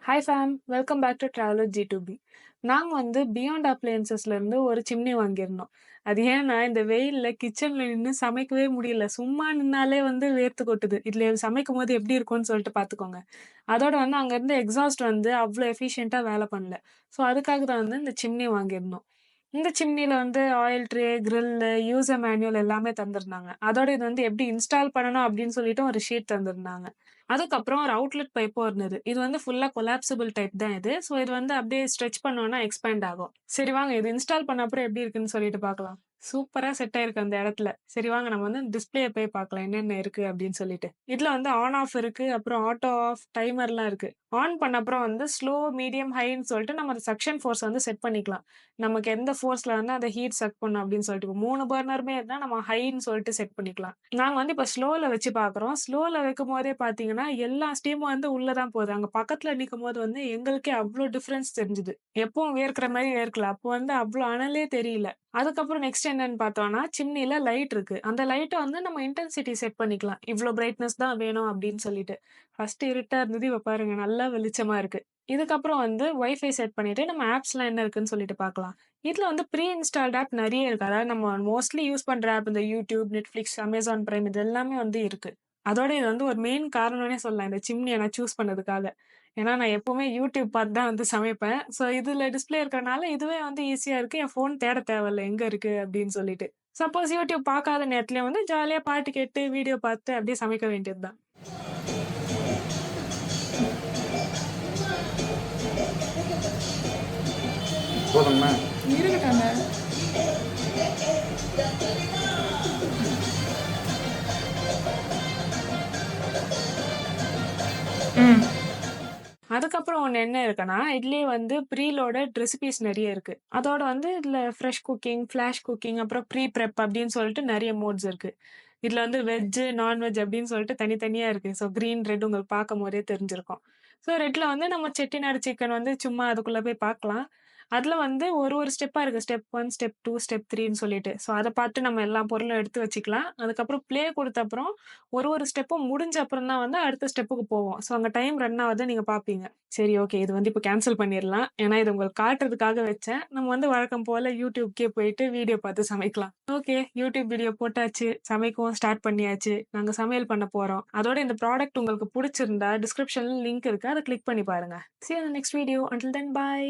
Hi fam! Welcome back to traveller ஜி2பி. நாங்க வந்து பியாண்ட் அப்ளையன்ஸஸ்லேருந்து ஒரு சிம்னி வாங்கியிருந்தோம். அது ஏன்னா, இந்த வெயில்ல கிச்சன்ல நின்னு சமைக்கவே முடியல. சும்மா நின்னாலே வந்து வேர்த்து கொட்டுது. இதுல சமைக்கும்போது எப்படி இருக்கும்னு சொல்லிட்டு பார்த்துக்கோங்க. அதோட வந்து அங்க இருந்த எக்ஸாஸ்ட் வந்து அவ்ளோ எஃபிஷியன்ட்டா வேல பண்ணல. ஸோ அதுக்காக தான் வந்து இந்த சிம்னி வாங்கியிருந்தோம். இந்த சிம்னில வந்து oil tray, grill, user manual எல்லாமே தந்திருந்தாங்க. அதோட இது வந்து எப்படி இன்ஸ்டால் பண்ணணும் அப்படின்னு சொல்லிட்டு ஒரு ஷீட் தந்திருந்தாங்க. அதுக்கப்புறம் ஒரு அவுட்லெட் பைப்பும் இருந்தது. இது வந்து ஃபுல்லா கொலாப்சிபிள் டைப் தான் இது. ஸோ இது வந்து அப்படியே ஸ்ட்ரெச் பண்ணோம்னா எக்ஸ்பேண்ட் ஆகும். சரி வாங்க இது இன்ஸ்டால் பண்ண அப்புறம் எப்படி இருக்குன்னு சொல்லிட்டு பார்க்கலாம். சூப்பரா செட் ஆயிருக்கு அந்த இடத்துல. சரி வாங்க நம்ம வந்து டிஸ்ப்ளேய போய் பார்க்கலாம். என்னென்ன இருக்கு அப்படின்னு சொல்லிட்டு. இதுல வந்து ஆன் ஆஃப் இருக்கு. அப்புறம் ஆட்டோ ஆஃப், டைமர்லாம் இருக்கு. ஆன் பண்ண அப்புறம் வந்து ஸ்லோ, மீடியம், ஹைன்னு சொல்லிட்டு நம்ம அந்த சக்ஷன் ஃபோர்ஸ் வந்து செட் பண்ணிக்கலாம். நமக்கு எந்த ஃபோர்ஸ்ல வந்து அந்த ஹீட் சக் பண்ணும் அப்படின்னு சொல்லிட்டு. இப்போ 3 பர்னருமே இருந்தா நம்ம ஹைன்னு சொல்லிட்டு செட் பண்ணிக்கலாம். நாங்க வந்து இப்ப ஸ்லோல வச்சு பார்க்குறோம். ஸ்லோல வைக்கும்போதே பார்த்தீங்கன்னா, எல்லா ஸ்டீமும் வந்து உள்ள தான் போகுது. அங்க பக்கத்துல நிக்கும்போது வந்து எங்களுக்கே அவ்ளோ டிஃபரன்ஸ் தெரிஞ்சுது. எப்பவும் வேர்க்கிற மாரி வேர்க்கல. அப்போ வந்து அவ்ளோ அனலே தெரியல. அதுக்கப்புறம் நெக்ஸ்ட் என்னன்னு பார்த்தோம்னா, சிம்னில லைட் இருக்கு. அந்த லைட்ட வந்து நம்ம இன்டென்சிட்டி செட் பண்ணிக்கலாம். இவ்ளோ பிரைட்னஸ் தான் வேணும் அப்படின்னு சொல்லிட்டு. ஃபர்ஸ்ட் இருட்டா இருந்தது. இப்ப பாருங்க நல்லா வெளிச்சமா இருக்கு. இதுக்கப்புறம் வந்து வைஃபை செட் பண்ணிட்டு நம்ம ஆப்ஸ்லாம் என்ன இருக்குன்னு சொல்லிட்டு பார்க்கலாம். இதுல வந்து ப்ரீ இன்ஸ்டால்ட் ஆப் நெறைய இருக்கு. அதாவது நம்ம மோஸ்ட்லி யூஸ் பண்ற ஆப் இந்த YouTube, Netflix, Amazon Prime இது எல்லாமே வந்து இருக்கு. அதோட இது வந்து ஒரு மெயின் காரணம்னே சொல்லலாம். இந்த சிம்னிய நான் சூஸ் பண்ணதுக்காக. ஏன்னா நான் எப்பவுமே YouTube பார்த்து தான் வந்து சமைப்பேன். ஸோ இதுல டிஸ்ப்ளே இருக்கறனால இதுவே வந்து ஈஸியா இருக்கு. என் ஃபோன் தேட தேவையில்ல எங்க இருக்கு அப்படின்னு சொல்லிட்டு. சப்போஸ் YouTube பார்க்காத நேரத்துலயும் வந்து ஜாலியா பாட்டு கேட்டு, வீடியோ பார்த்து அப்படியே சமைக்க வேண்டியது தான். போதுங்கண்ணா. இருக்கட்டாங்க. ம். அதுக்கப்புறம் ஒண்ணு என்ன இருக்குன்னா, இதுலயே வந்து ப்ரீலோடட் ரெசிபீஸ் நெறைய இருக்கு. அதோட வந்து இதுல ஃப்ரெஷ் குக்கிங், ஃபிளாஷ் குக்கிங், அப்புறம் ப்ரீ பிரெப் அப்படின்னு சொல்லிட்டு நெறைய மோட்ஸ் இருக்கு. இதுல வந்து வெஜ், நான்வெஜ் அப்படின்னு சொல்லிட்டு தனித்தனியா இருக்கு. ஸோ கிரீன், ரெட் உங்களுக்கு பார்க்கும்போதே தெரிஞ்சிருக்கும். ஸோ ரெட்ல வந்து நம்ம செட்டிநாடு சிக்கன் வந்து சும்மா அதுக்குள்ள போய் பார்க்கலாம். அதுல வந்து ஒரு ஒரு ஸ்டெப்பா இருக்கு. ஸ்டெப் 1, ஸ்டெப் 2, ஸ்டெப் 3ன்னு சொல்லிட்டு. ஸோ அத பார்த்து நம்ம எல்லா பொருளும் எடுத்து வச்சுக்கலாம். அதுக்கப்புறம் ப்ளே குடுத்த அப்புறம் ஒரு ஒரு ஸ்டெப்பும் முடிஞ்ச அப்புறம் தான் வந்து அடுத்த ஸ்டெப்புக்கு போவோம். ஸோ அங்க டைம் ரன் ஆவத நீங்க பார்ப்பீங்க. சரி ஓகே. இது வந்து இப்ப கேன்சல் பண்ணிறலாம். ஏன்னா இது உங்களுக்கு காட்டுறதுக்காக வச்சேன். நம்ம வந்து வழக்கம் போல YouTubeக்கே போயிட்டு வீடியோ பார்த்து சமைக்கலாம். ஓகே. YouTube வீடியோ போட்டாச்சு. சமைக்கவும் ஸ்டார்ட் பண்ணியாச்சு. நாங்க சமையல் பண்ண போறோம். அதோட இந்த ப்ராடக்ட் உங்களுக்கு புடிச்சிருந்தா டிஸ்கிரிப்ஷன்ல லிங்க் இருக்கு. அத கிளிக் பண்ணி பாருங்க. See you in the next video. Until then, bye.